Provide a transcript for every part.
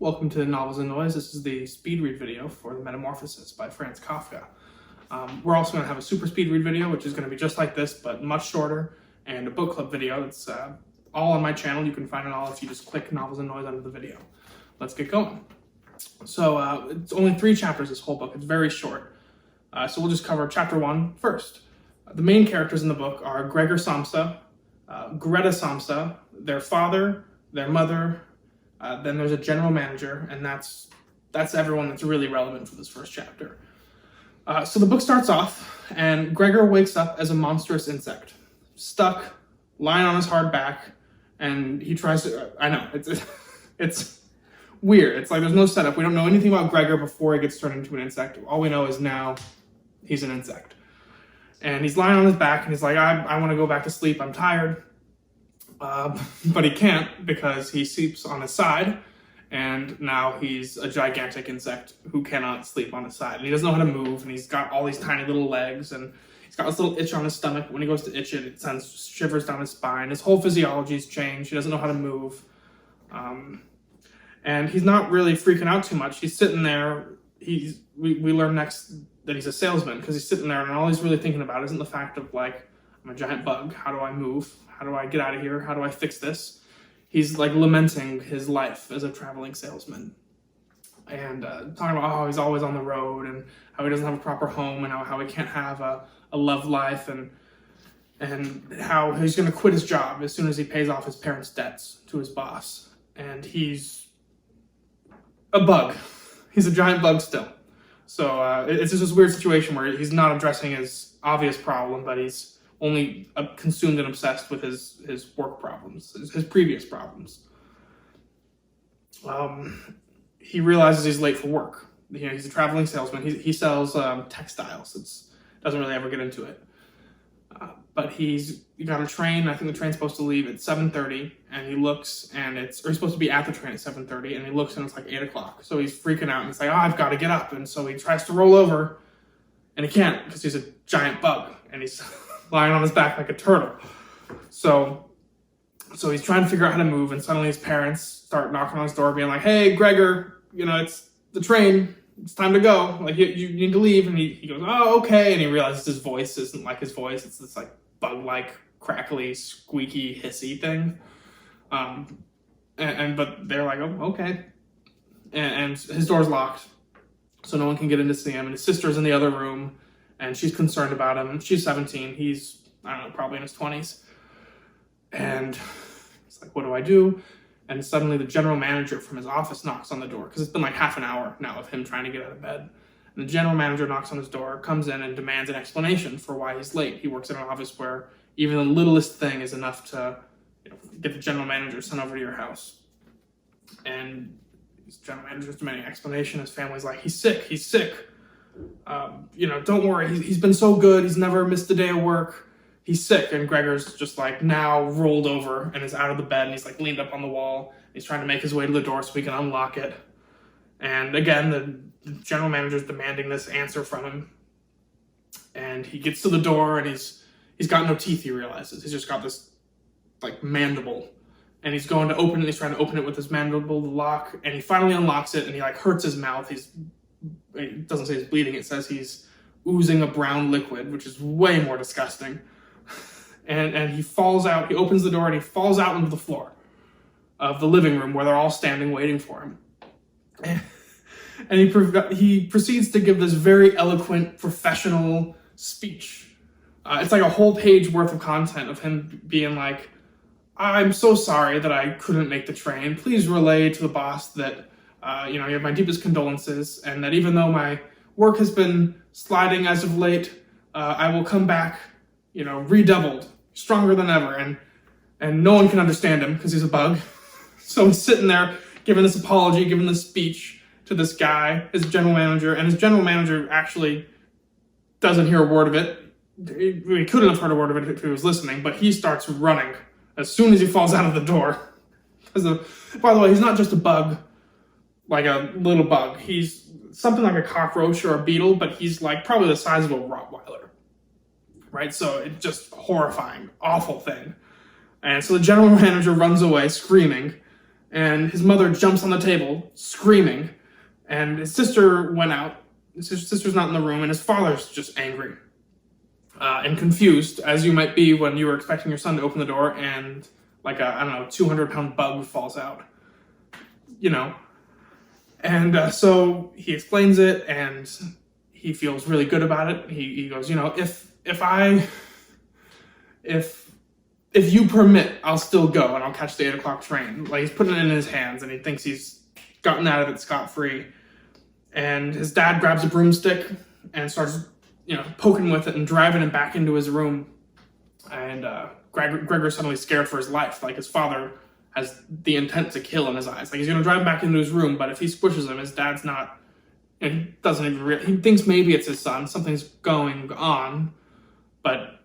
Welcome to Novels and Noise. This is the speed read video for the Metamorphosis by Franz Kafka. We're also going to have a super speed read video, which is going to be just like this, but much shorter, and a book club video that's all on my channel. You can find it all if you just click Novels and Noise under the video. Let's get going. So it's only 3 chapters, this whole book. It's very short. So we'll just cover chapter 1 first. The main characters in the book are Gregor Samsa, Greta Samsa, their father, their mother, then there's a general manager, and that's everyone that's really relevant for this first chapter. So the book starts off, and Gregor wakes up as a monstrous insect, stuck, lying on his hard back, and he tries to, I know, it's weird. It's like there's no setup. We don't know anything about Gregor before he gets turned into an insect. All we know is now he's an insect. And he's lying on his back, and he's like, I want to go back to sleep, I'm tired. But he can't because he sleeps on his side, and now he's a gigantic insect who cannot sleep on his side. And he doesn't know how to move, and he's got all these tiny little legs, and he's got this little itch on his stomach. When he goes to itch it, it sends shivers down his spine. His whole physiology's changed. He doesn't know how to move. And he's not really freaking out too much. He's sitting there. We learn next that he's a salesman because he's sitting there, and all he's really thinking about isn't the fact of, like, I'm a giant bug. How do I move? How do I get out of here? How do I fix this? He's like lamenting his life as a traveling salesman, and talking about how he's always on the road, and how he doesn't have a proper home, and how he can't have a love life, and how he's going to quit his job as soon as he pays off his parents' debts to his boss. And he's a bug. He's a giant bug still. So it's just this weird situation where he's not addressing his obvious problem, but he's only consumed and obsessed with his work problems, his previous problems. He realizes he's late for work. You know, he's a traveling salesman. He sells textiles. It doesn't really ever get into it. But he's got a train. I think the train's supposed to leave at 7:30, and he looks, and he's supposed to be at the train at 7:30, and he looks, and it's like 8 o'clock. So he's freaking out, and he's like, oh, I've got to get up. And so he tries to roll over, and he can't because he's a giant bug, and he's lying on his back like a turtle. So he's trying to figure out how to move, and suddenly his parents start knocking on his door, being like, hey, Gregor, you know, it's the train. It's time to go. Like, you need to leave. And he goes, oh, okay. And he realizes his voice isn't like his voice. It's this, like, bug-like, crackly, squeaky, hissy thing. But they're like, oh, okay. And his door's locked, so no one can get in to see him. And his sister's in the other room, and she's concerned about him. She's 17. He's, I don't know, probably in his 20s. And he's like, what do I do? And suddenly the general manager from his office knocks on the door, because it's been like half an hour now of him trying to get out of bed. And the general manager knocks on his door, comes in, and demands an explanation for why he's late. He works in an office where even the littlest thing is enough to, you know, get the general manager sent over to your house. And his general manager's demanding an explanation. His family's like, he's sick. You know, don't worry. He's been so good. He's never missed a day of work. He's sick. And Gregor's just, like, now rolled over and is out of the bed, and he's, like, leaned up on the wall. He's trying to make his way to the door so he can unlock it. And again, the general manager's demanding this answer from him. And he gets to the door, and he's got no teeth, he realizes. He's just got this, like, mandible. And he's going to open it, and he's trying to open it with his mandible to lock, and he finally unlocks it, and he, like, hurts his mouth. It doesn't say he's bleeding, it says he's oozing a brown liquid, which is way more disgusting. And he falls out, he opens the door, and he falls out into the floor of the living room where they're all standing waiting for him. And he proceeds to give this very eloquent, professional speech. It's like a whole page worth of content of him being like, I'm so sorry that I couldn't make the train. Please relay to the boss that, you know, you have my deepest condolences, and that even though my work has been sliding as of late, I will come back, you know, redoubled, stronger than ever. And no one can understand him because he's a bug. So he's sitting there giving this apology, giving this speech to this guy, his general manager, and his general manager actually doesn't hear a word of it. He couldn't have heard a word of it if he was listening, but he starts running as soon as he falls out of the door. By the way, he's not just a bug, like a little bug. He's something like a cockroach or a beetle, but he's like probably the size of a Rottweiler, right? So it's just horrifying, awful thing. And so the general manager runs away screaming, and his mother jumps on the table, screaming, and his sister went out. His sister's not in the room, and his father's just angry and confused, as you might be when you were expecting your son to open the door and like a, 200-pound bug falls out, And so he explains it, and he feels really good about it. He goes, if you permit, I'll still go, and I'll catch the 8 o'clock train. Like, he's putting it in his hands, and he thinks he's gotten out of it scot-free. And his dad grabs a broomstick and starts, poking with it and driving him back into his room. And Gregor's suddenly scared for his life. Like, his father has the intent to kill in his eyes. Like, he's going to drive him back into his room, but if he squishes him, his dad's not, he doesn't even he thinks maybe it's his son. Something's going on, but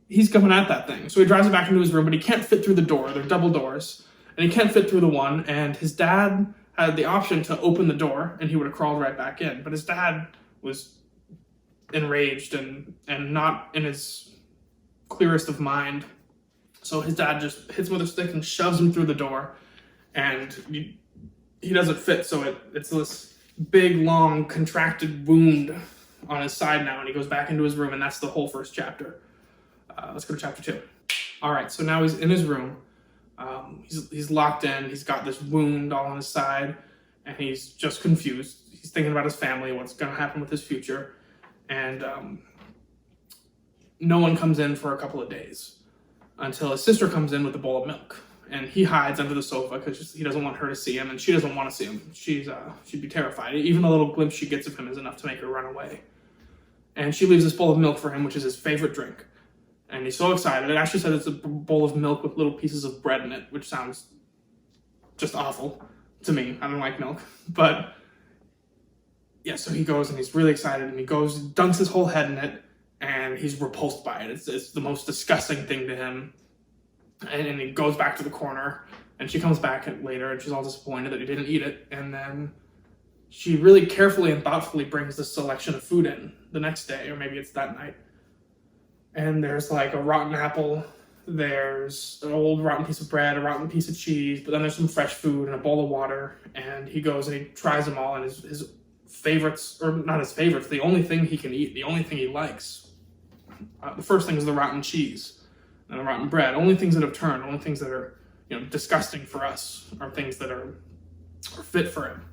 he's coming at that thing. So he drives it back into his room, but he can't fit through the door. They're double doors, and he can't fit through the one, and his dad had the option to open the door, and he would have crawled right back in. But his dad was enraged and not in his clearest of mind. So his dad just hits him with a stick and shoves him through the door, and he doesn't fit, so it's this big, long, contracted wound on his side now, and he goes back into his room, and that's the whole first chapter. Let's go to chapter 2. All right, so now he's in his room. He's locked in. He's got this wound all on his side, and he's just confused. He's thinking about his family, what's going to happen with his future, and no one comes in for a couple of days until his sister comes in with a bowl of milk, and he hides under the sofa because he doesn't want her to see him, and she doesn't want to see him. She'd be terrified. Even the little glimpse she gets of him is enough to make her run away. And she leaves this bowl of milk for him, which is his favorite drink. And he's so excited. It actually said it's a bowl of milk with little pieces of bread in it, which sounds just awful to me. I don't like milk. But yeah, so he goes and he's really excited, and he goes, dunks his whole head in it, and he's repulsed by it. It's the most disgusting thing to him. And he goes back to the corner, and she comes back later, and she's all disappointed that he didn't eat it. And then she really carefully and thoughtfully brings this selection of food in the next day, or maybe it's that night. And there's like a rotten apple, there's an old rotten piece of bread, a rotten piece of cheese, but then there's some fresh food and a bowl of water. And he goes and he tries them all, and his favorites, or not his favorites, the only thing he can eat, the only thing he likes. The first thing is the rotten cheese and the rotten bread. Only things that have turned, only things that are disgusting for us are things that are fit for him.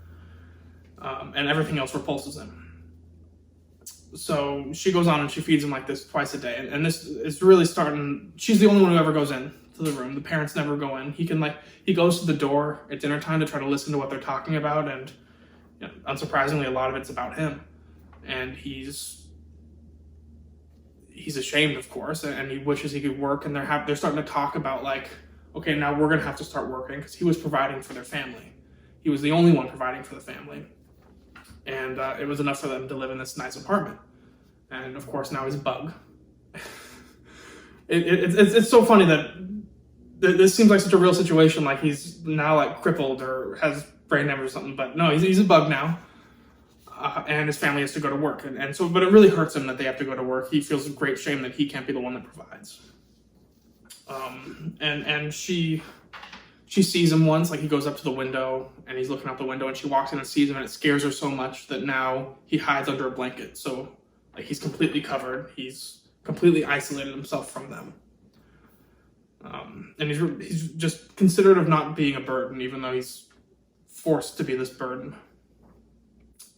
And everything else repulses him. So she goes on and she feeds him like this twice a day. And this is really starting, she's the only one who ever goes in to the room. The parents never go in. He goes to the door at dinner time to try to listen to what they're talking about. And unsurprisingly, a lot of it's about him. And he's ashamed, of course, and he wishes he could work. And they're starting to talk about like, okay, now we're going to have to start working, because he was providing for their family. He was the only one providing for the family. And it was enough for them to live in this nice apartment. And of course, now he's a bug. It's so funny that this seems like such a real situation, like he's now like crippled or has brain damage or something, but no, he's a bug now. And his family has to go to work. And so, but it really hurts him that they have to go to work. He feels great shame that he can't be the one that provides. And she sees him once, like he goes up to the window and he's looking out the window, and she walks in and sees him, and it scares her so much that now he hides under a blanket. So like he's completely covered. He's completely isolated himself from them. And he's just considerate of not being a burden, even though he's forced to be this burden.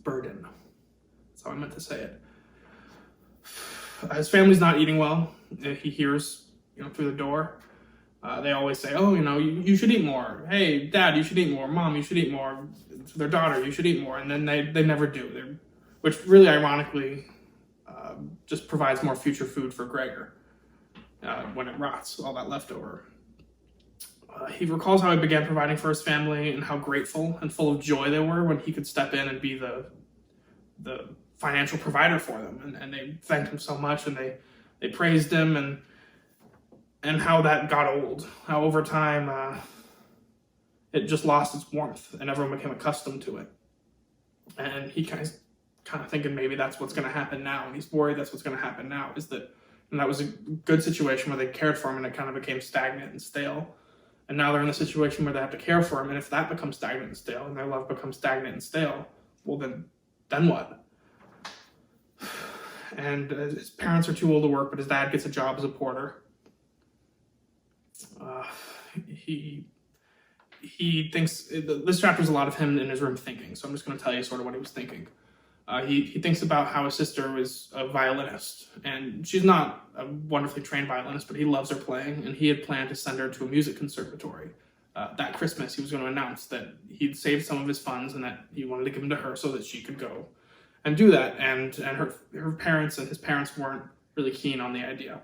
That's how I meant to say it. His family's not eating well. He hears, through the door. They always say, oh, you should eat more. Hey, Dad, you should eat more. Mom, you should eat more. To their daughter, you should eat more. And then they never do. Which really ironically just provides more future food for Gregor when it rots, all that leftover. He recalls how he began providing for his family and how grateful and full of joy they were when he could step in and be the financial provider for them. And they thanked him so much, and they praised him, and how that got old. How over time it just lost its warmth and everyone became accustomed to it. And he kind of thinking maybe that's what's going to happen now. And he's worried that's what's going to happen now, and that was a good situation where they cared for him, and it kind of became stagnant and stale. And now they're in the situation where they have to care for him. And if that becomes stagnant and stale, and their love becomes stagnant and stale, well, then what? And his parents are too old to work, but his dad gets a job as a porter. He thinks, this chapter is a lot of him in his room thinking, so I'm just going to tell you sort of what he was thinking. He thinks about how his sister is a violinist, and she's not a wonderfully trained violinist, but he loves her playing, and he had planned to send her to a music conservatory. That Christmas, he was going to announce that he'd saved some of his funds and that he wanted to give them to her so that she could go and do that. And her parents and his parents weren't really keen on the idea.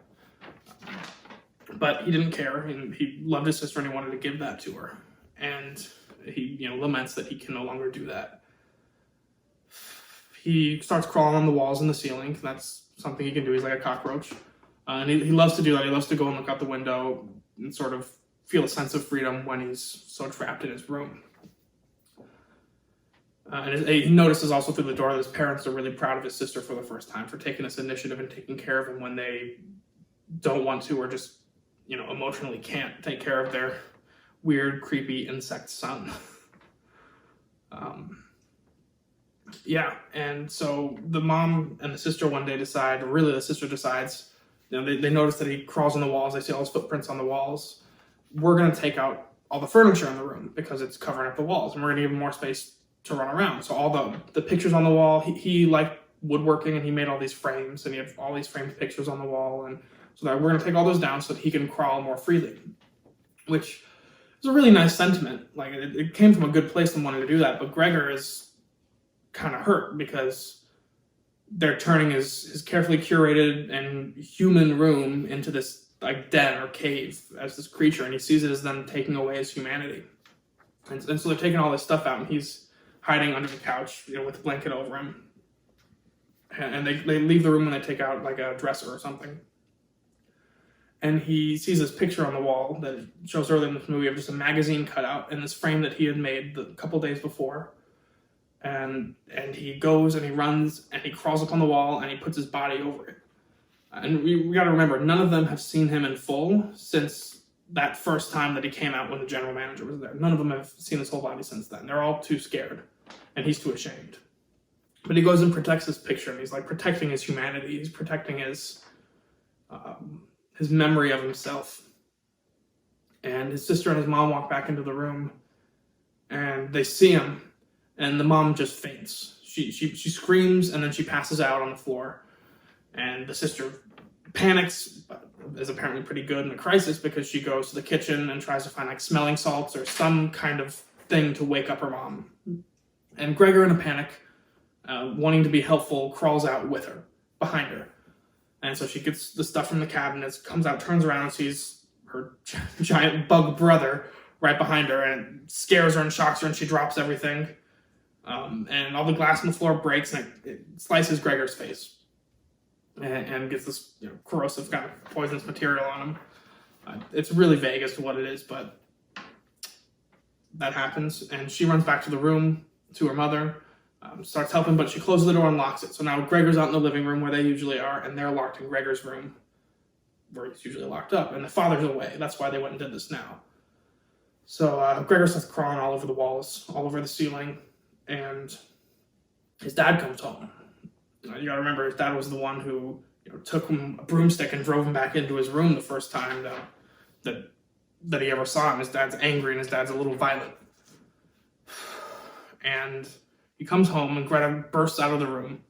But he didn't care, and he loved his sister, and he wanted to give that to her. And he, laments that he can no longer do that. He starts crawling on the walls and the ceiling. That's something he can do. He's like a cockroach. And he loves to do that. He loves to go and look out the window and sort of feel a sense of freedom when he's so trapped in his room. And he notices also through the door that his parents are really proud of his sister for the first time, for taking this initiative and taking care of him when they don't want to, or just, emotionally can't take care of their weird, creepy insect son. And so the mom and the sister one day decide, or really the sister decides, they notice that he crawls on the walls, they see all his footprints on the walls. We're going to take out all the furniture in the room because it's covering up the walls, and we're going to give him more space to run around. So all the pictures on the wall, he liked woodworking, and he made all these frames, and he had all these framed pictures on the wall, and so that we're going to take all those down so that he can crawl more freely, which is a really nice sentiment. Like, it came from a good place and wanted to do that, but Gregor is kind of hurt because they're turning his carefully curated and human room into this like den or cave as this creature, and he sees it as them taking away his humanity. And so they're taking all this stuff out, and he's hiding under the couch, with a blanket over him. And they leave the room when they take out like a dresser or something. And he sees this picture on the wall that shows earlier in this movie of just a magazine cutout in this frame that he had made a couple days before. And he goes and he runs and he crawls up on the wall and he puts his body over it. And we got to remember, none of them have seen him in full since that first time that he came out when the general manager was there. None of them have seen his whole body since then. They're all too scared, and he's too ashamed. But he goes and protects this picture, and he's like protecting his humanity. He's protecting his memory of himself. And his sister and his mom walk back into the room, and they see him, and the mom just faints. She screams, and then she passes out on the floor. And the sister panics, but is apparently pretty good in a crisis because she goes to the kitchen and tries to find like smelling salts or some kind of thing to wake up her mom. And Gregor, in a panic, wanting to be helpful, crawls out with her, behind her. And so she gets the stuff from the cabinets, comes out, turns around, and sees her giant bug brother right behind her, and scares her and shocks her, and she drops everything. And all the glass on the floor breaks, and it slices Gregor's face. And gets this corrosive kind of poisonous material on him. It's really vague as to what it is, but that happens. And she runs back to the room, to her mother, starts helping, but she closes the door and locks it. So now Gregor's out in the living room where they usually are, and they're locked in Gregor's room, where he's usually locked up. And the father's away. That's why they went and did this now. So Gregor starts crawling all over the walls, all over the ceiling, and his dad comes home. You gotta remember, his dad was the one who took him a broomstick and drove him back into his room the first time that he ever saw him. His dad's angry and his dad's a little violent. And he comes home and Greta bursts out of the room,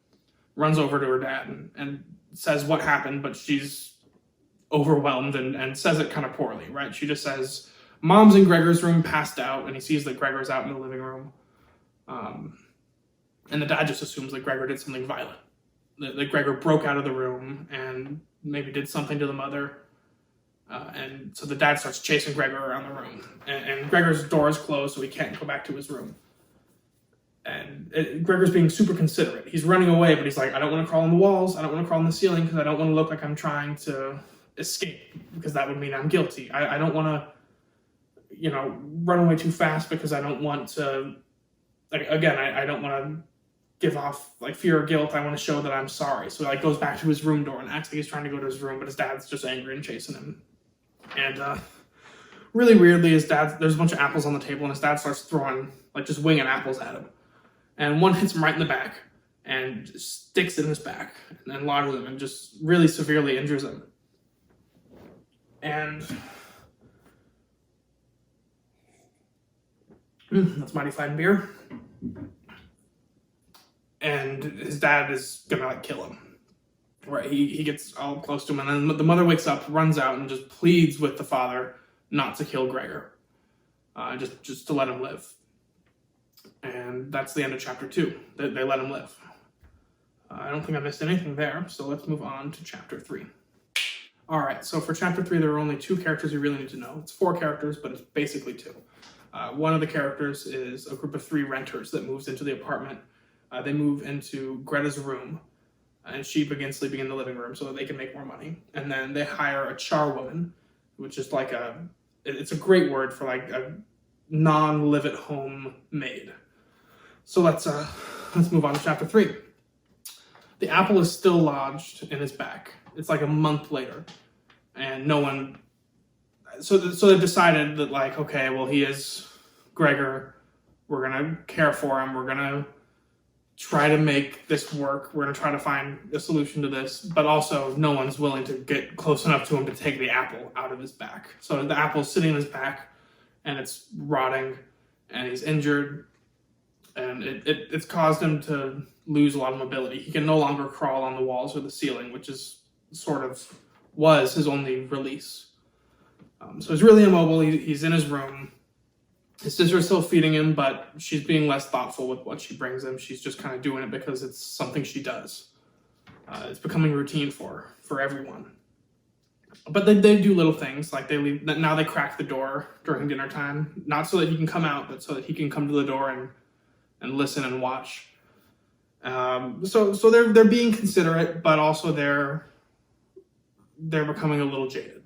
runs over to her dad and says what happened, but she's overwhelmed and says it kind of poorly, right? She just says, Mom's in Gregor's room, passed out, and he sees that Gregor's out in the living room. And the dad just assumes that Gregor did something violent. That Gregor broke out of the room and maybe did something to the mother. And so the dad starts chasing Gregor around the room. And Gregor's door is closed, so he can't go back to his room. And Gregor's being super considerate. He's running away, but he's like, I don't want to crawl on the walls. I don't want to crawl on the ceiling because I don't want to look like I'm trying to escape because that would mean I'm guilty. I don't want to, run away too fast because I don't want to, I don't want to give off fear or guilt. I want to show that I'm sorry. So he goes back to his room door and acts like he's trying to go to his room, but his dad's just angry and chasing him. And really weirdly, his dad, there's a bunch of apples on the table, and his dad starts throwing, like, just winging apples at him. And one hits him right in the back and sticks in his back and then lodges him and just really severely injures him. And that's Mighty Fine beer. And his dad is gonna like kill him. Right, he gets all close to him, and then the mother wakes up, runs out, and just pleads with the father not to kill Gregor, just to let him live. And that's the end of chapter 2. They let him live. I don't think I missed anything there, so let's move on to chapter 3. All right, so for chapter 3, there are only 2 characters you really need to know. It's 4 characters, but it's basically 2. One of the characters is a group of 3 renters that moves into the apartment. They move into Greta's room, and she begins sleeping in the living room so that they can make more money. And then they hire a charwoman, which is like it's a great word for like a non-live-at-home maid. So let's move on to chapter 3. The apple is still lodged in his back. It's like a month later, and no one. So they decided that, like, okay, well, he is Gregor. We're gonna care for him. We're gonna try to make this work. We're gonna try to find a solution to this, but also no one's willing to get close enough to him to take the apple out of his back. So the apple's sitting in his back, and it's rotting, and he's injured, and it's caused him to lose a lot of mobility. He can no longer crawl on the walls or the ceiling, which is was his only release. So he's really immobile. He's in his room. His sister's still feeding him, but she's being less thoughtful with what she brings him. She's just kind of doing it because it's something she does. It's becoming routine for everyone. But they do little things, like they leave. Now they crack the door during dinner time, not so that he can come out, but so that he can come to the door and listen and watch. So they're being considerate, but also they're becoming a little jaded.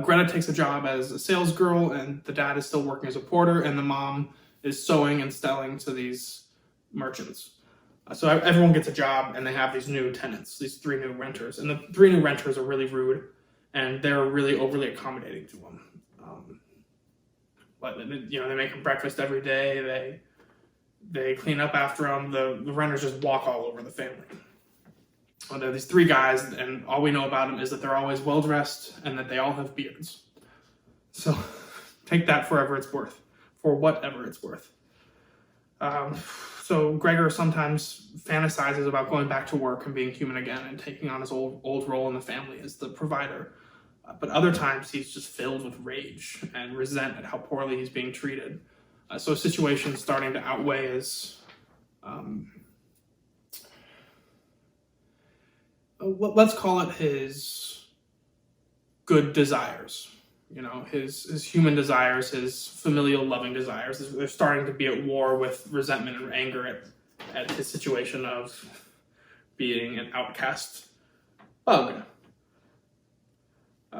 Greta takes a job as a sales girl, and the dad is still working as a porter, and the mom is sewing and selling to these merchants. So everyone gets a job, and they have these new tenants, these 3 new renters. And the 3 new renters are really rude, and they're really overly accommodating to them. But they make them breakfast every day. They clean up after them. The renters just walk all over the family. Well, there are these 3 guys, and all we know about them is that they're always well-dressed and that they all have beards. So take that for whatever it's worth. So Gregor sometimes fantasizes about going back to work and being human again and taking on his old role in the family as the provider. But other times he's just filled with rage and resent at how poorly he's being treated. So a situation's starting to outweigh his... let's call it his good desires, his human desires, his familial loving desires. They're starting to be at war with resentment and anger at his situation of being an outcast bug.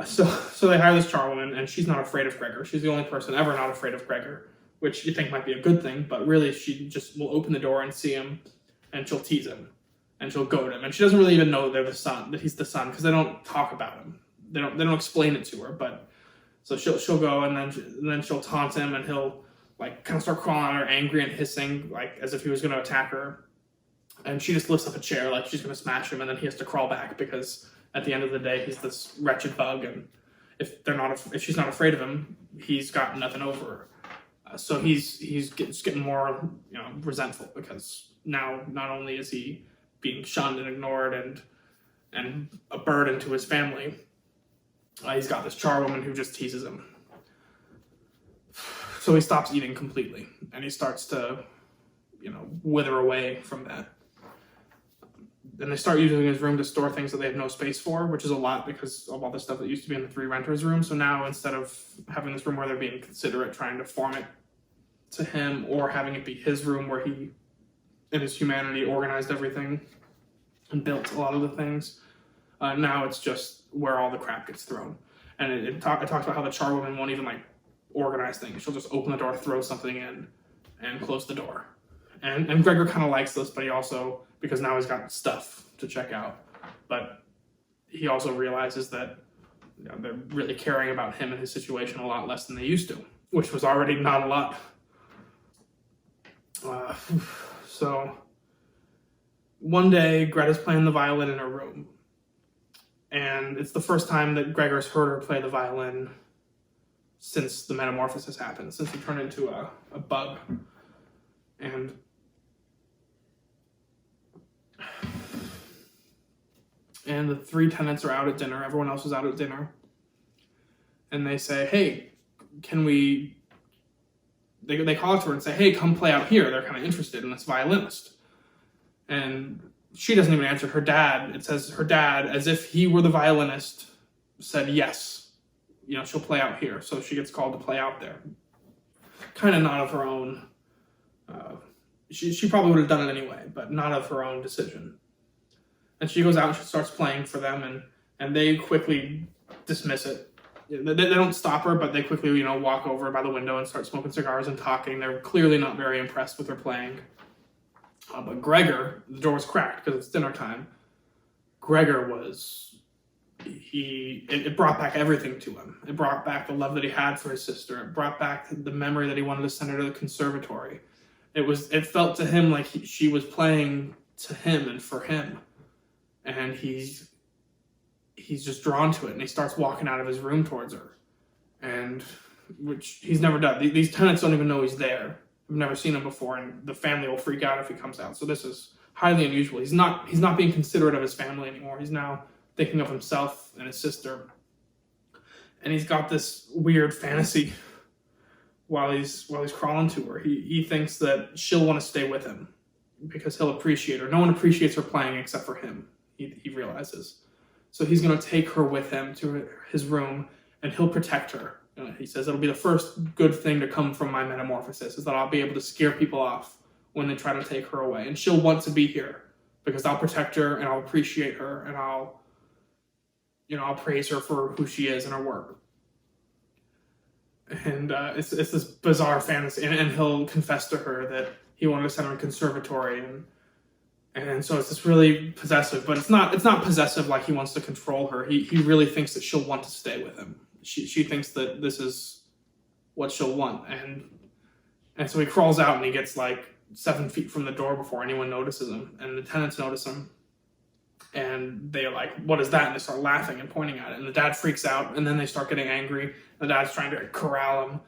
So they hire this charwoman, and she's not afraid of Gregor. She's the only person ever not afraid of Gregor, which you think might be a good thing, but really she just will open the door and see him, and she'll tease him. And she'll goad him, and she doesn't really even know that he's the son, because they don't talk about him. They don't explain it to her. But so she'll go, and then she'll taunt him, and he'll like kind of start crawling on her, angry and hissing, like as if he was going to attack her. And she just lifts up a chair like she's going to smash him, and then he has to crawl back because at the end of the day he's this wretched bug, and if she's not afraid of him, he's got nothing over her. So he's getting more resentful, because now not only is he being shunned and ignored and a burden to his family, he's got this charwoman who just teases him. So he stops eating completely, and he starts to, wither away from that. Then they start using his room to store things that they have no space for, which is a lot because of all the stuff that used to be in the 3 renters' room. So now, instead of having this room where they're being considerate, trying to form it to him, or having it be his room where he, in his humanity, organized everything and built a lot of the things. Now it's just where all the crap gets thrown. And it talks about how the charwoman won't even organize things. She'll just open the door, throw something in, and close the door. And Gregor kind of likes this, but he also, because now he's got stuff to check out, but he also realizes that they're really caring about him and his situation a lot less than they used to, which was already not a lot. So one day, Greta's playing the violin in her room, and it's the first time that Gregor's heard her play the violin since the metamorphosis happened, since he turned into a bug. And the three tenants are out at dinner. Everyone else is out at dinner. And they say, hey, can we... They call it to her and say, hey, come play out here. They're kind of interested in this violinist. And she doesn't even answer. Her dad, it says her dad, as if he were the violinist, said yes. She'll play out here. So she gets called to play out there. Kind of not of her own... She probably would have done it anyway, but not of her own decision. And she goes out and she starts playing for them, and they quickly dismiss it. They don't stop her, but they quickly, walk over by the window and start smoking cigars and talking. They're clearly not very impressed with her playing. But Gregor, the door was cracked because it's dinner time. Gregor it brought back everything to him. It brought back the love that he had for his sister. It brought back the memory that he wanted to send her to the conservatory. It felt to him like she was playing to him and for him. And he's just drawn to it, and he starts walking out of his room towards her, and which he's never done. These tenants don't even know he's there. I've never seen him before, and the family will freak out if he comes out. So this is highly unusual. He's not being considerate of his family anymore. He's now thinking of himself and his sister, and he's got this weird fantasy while he's crawling to her. He thinks that she'll want to stay with him because he'll appreciate her. No one appreciates her playing except for him. He realizes. So he's going to take her with him to his room, and he'll protect her. He says it'll be the first good thing to come from my metamorphosis, is that I'll be able to scare people off when they try to take her away. And she'll want to be here because I'll protect her and I'll appreciate her and I'll praise her for who she is and her work. And it's this bizarre fantasy. And he'll confess to her that he wanted to send her to a conservatory, and so it's this really possessive, but it's not possessive like he wants to control her. He really thinks that she'll want to stay with him. She thinks that this is what she'll want. And so he crawls out and he gets like 7 feet from the door before anyone notices him. And the tenants notice him. And they're like, what is that? And they start laughing and pointing at it. And the dad freaks out, and then they start getting angry. The dad's trying to corral him,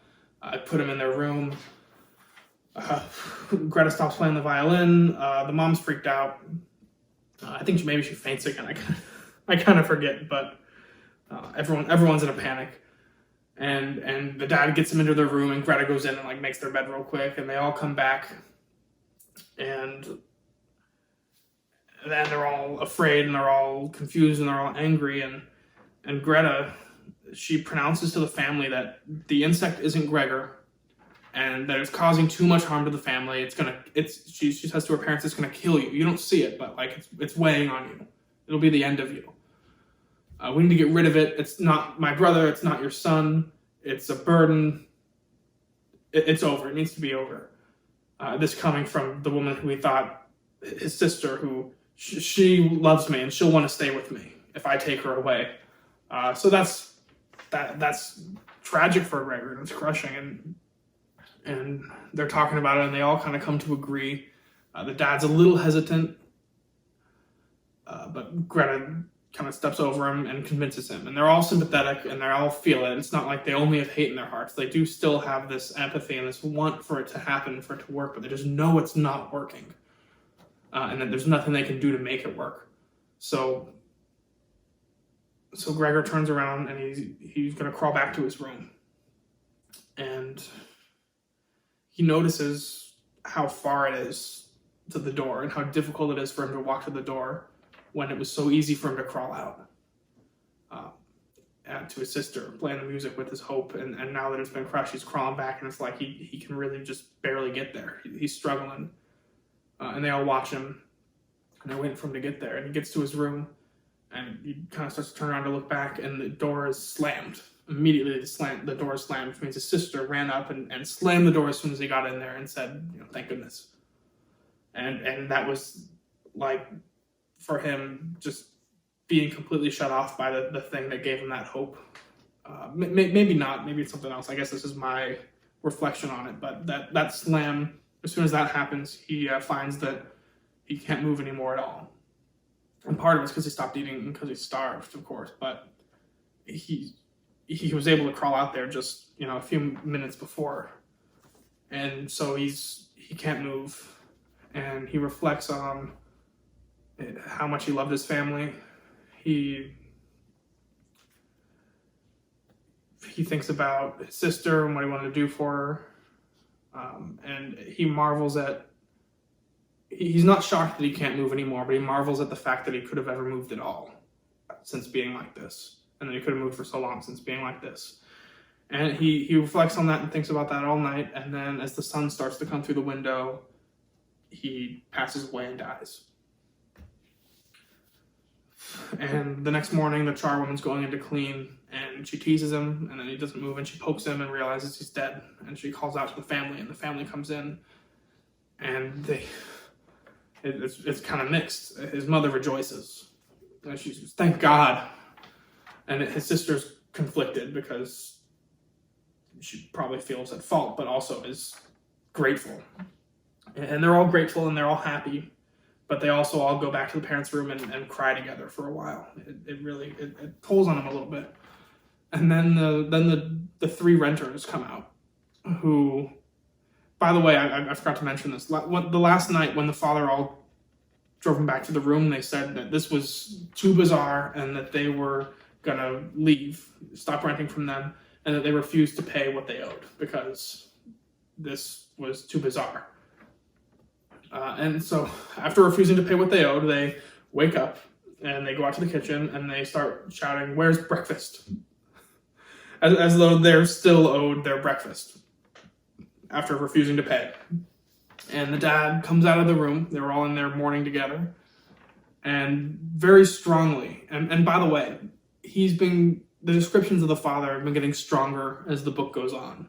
put him in their room. Greta stops playing the violin. The mom's freaked out. I think maybe she faints again. I kind of forget, but everyone's in a panic. And the dad gets them into their room, and Greta goes in and like makes their bed real quick, and they all come back, and then they're all afraid and they're all confused and they're all angry, and Greta, she pronounces to the family that the insect isn't Gregor, and that it's causing too much harm to the family. She says to her parents, it's gonna kill you. You don't see it, but like it's weighing on you. It'll be the end of you. We need to get rid of it. It's not my brother. It's not your son. It's a burden. It's over. It needs to be over. This coming from the woman who we thought, his sister, who she loves me and she'll want to stay with me if I take her away. So that's tragic for Gregor, and it's crushing. And they're talking about it, and they all kind of come to agree. The dad's a little hesitant, but Greta kind of steps over him and convinces him. And they're all sympathetic, and they all feel it. It's not like they only have hate in their hearts. They do still have this empathy and this want for it to happen, for it to work, but they just know it's not working. And that there's nothing they can do to make it work. So Gregor turns around, and he's going to crawl back to his room. And he notices how far it is to the door and how difficult it is for him to walk to the door when it was so easy for him to crawl out to his sister, playing the music with his hope. And now that it's been crushed, he's crawling back, and it's like he can really just barely get there. He's struggling. And they all watch him, and they're waiting for him to get there. And he gets to his room, and he kind of starts to turn around to look back, and the door is slammed. Immediately, the door is slammed, which means his sister ran up and slammed the door as soon as he got in there and said, thank goodness. And that was, like, for him, just being completely shut off by the thing that gave him that hope. Maybe not. Maybe it's something else. I guess this is my reflection on it. But that slam, as soon as that happens, he finds that he can't move anymore at all. And part of it's because he stopped eating and because he's starved, of course. But he was able to crawl out there just a few minutes before, and so he can't move, and he reflects on how much he loved his family. He thinks about his sister and what he wanted to do for her, and he marvels at. He's not shocked that he can't move anymore, but he marvels at the fact that he could have ever moved at all since being like this, and that he could have moved for so long since being like this. And he reflects on that and thinks about that all night, and then as the sun starts to come through the window, he passes away and dies. And the next morning, the charwoman's going in to clean, and she teases him, and then he doesn't move, and she pokes him and realizes he's dead, and she calls out to the family, and the family comes in, and it's kind of mixed. His mother rejoices, and she says, "Thank God," and his sister's conflicted because she probably feels at fault, but also is grateful. And they're all grateful and they're all happy, but they also all go back to the parents' room and cry together for a while. It really pulls on them a little bit. And then the three renters come out, who, by the way, I forgot to mention this. The last night when the father all drove him back to the room, they said that this was too bizarre and that they were gonna leave, stop renting from them, and that they refused to pay what they owed because this was too bizarre. And so after refusing to pay what they owed, they wake up and they go out to the kitchen and they start shouting, "Where's breakfast?" As though they're still owed their breakfast after refusing to pay. And the dad comes out of the room. They were all in there mourning together. And very strongly, and by the way, the descriptions of the father have been getting stronger as the book goes on,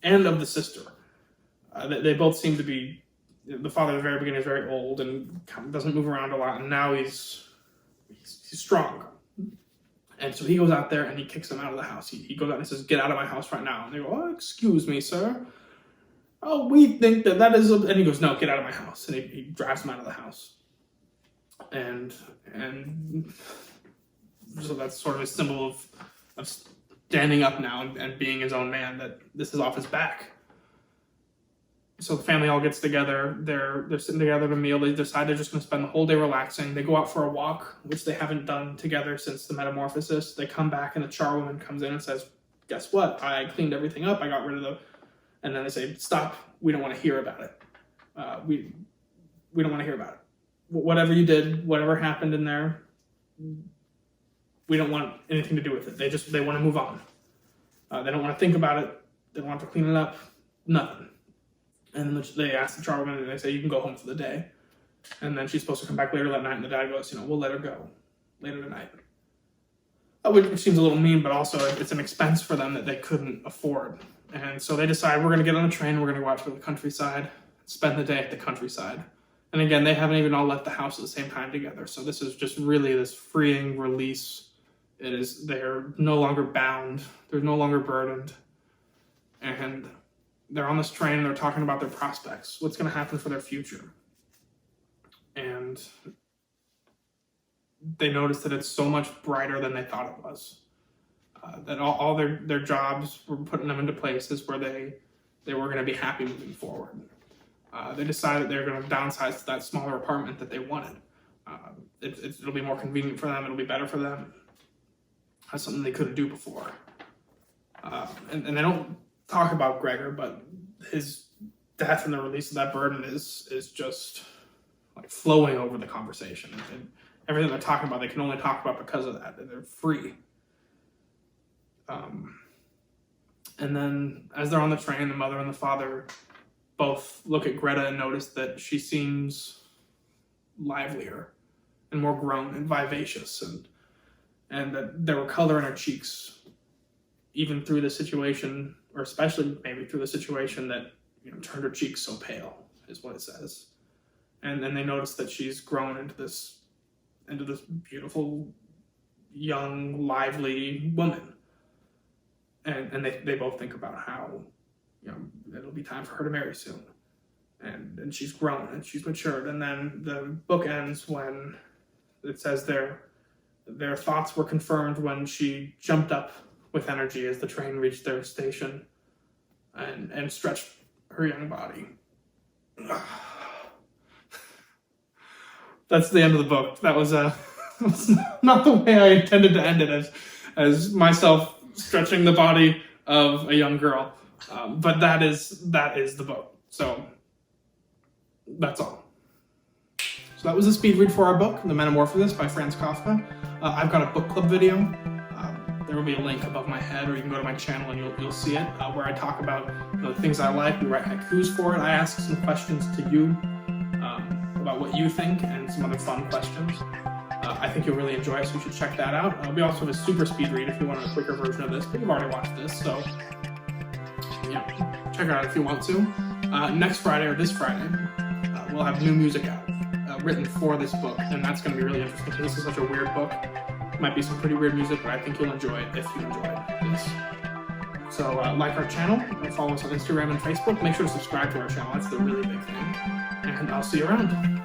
and of the sister. They both seem to be, the father at the very beginning is very old and kind of doesn't move around a lot, and now he's strong. And so he goes out there and he kicks them out of the house. He goes out and says, "Get out of my house right now." And they go, "Oh, excuse me, sir. Oh, we think that is," and he goes, "No, get out of my house." And he drives them out of the house. And so that's sort of a symbol of standing up now and being his own man, that this is off his back. So the family all gets together. They're sitting together at a meal. They decide they're just going to spend the whole day relaxing. They go out for a walk, which they haven't done together since the Metamorphosis. They come back and the charwoman comes in and says, "Guess what? I cleaned everything up. I got rid of the..." And then they say, "Stop. We don't want to hear about it. We don't want to hear about it. Whatever you did, whatever happened in there, we don't want anything to do with it." They want to move on. They don't want to think about it. They don't want to clean it up. Nothing. And then they ask the charwoman, and they say, "You can go home for the day." And then she's supposed to come back later that night, and the dad goes, "We'll let her go later tonight." Which seems a little mean, but also it's an expense for them that they couldn't afford. And so they decide, we're going to get on a train, we're going to go out to the countryside, spend the day at the countryside. And again, they haven't even all left the house at the same time together. So this is just really this freeing release. They're no longer bound, they're no longer burdened. And they're on this train and they're talking about their prospects, what's going to happen for their future. And they notice that it's so much brighter than they thought it was. That all their jobs were putting them into places where they were going to be happy moving forward. They decided they're going to downsize to that smaller apartment that they wanted. It'll be more convenient for them. It'll be better for them. That's something they couldn't do before. And they don't talk about Gregor, but his death and the release of that burden is just like flowing over the conversation. And everything they're talking about, they can only talk about because of that. They're free. And then as they're on the train, the mother and the father both look at Greta and notice that she seems livelier and more grown and vivacious, and that there were color in her cheeks, even through the situation, or especially maybe through the situation that turned her cheeks so pale, is what it says. And then they notice that she's grown into this into this beautiful, young, lively woman. And they both think about how, it'll be time for her to marry soon. And she's grown and she's matured. And then the book ends when it says their thoughts were confirmed when she jumped up with energy as the train reached their station and stretched her young body. That's the end of the book. That was not the way I intended to end it, as myself stretching the body of a young girl. But that is the book. So that's all. So that was a speed read for our book, The Metamorphosis by Franz Kafka. I've got a book club video. There will be a link above my head, or you can go to my channel and you'll see it, where I talk about the things I like. We write haikus for it. I ask some questions to you about what you think and some other fun questions. I think you'll really enjoy it, so you should check that out. We also have a super speed read if you want a quicker version of this, but you've already watched this, so yeah, check it out if you want to. Next Friday, or this Friday, we'll have new music out, written for this book, and that's going to be really interesting because this is such a weird book. Might be some pretty weird music, but I think you'll enjoy it if you enjoy this. So like our channel, follow us on Instagram and Facebook. Make sure to subscribe to our channel. That's the really big thing. And I'll see you around.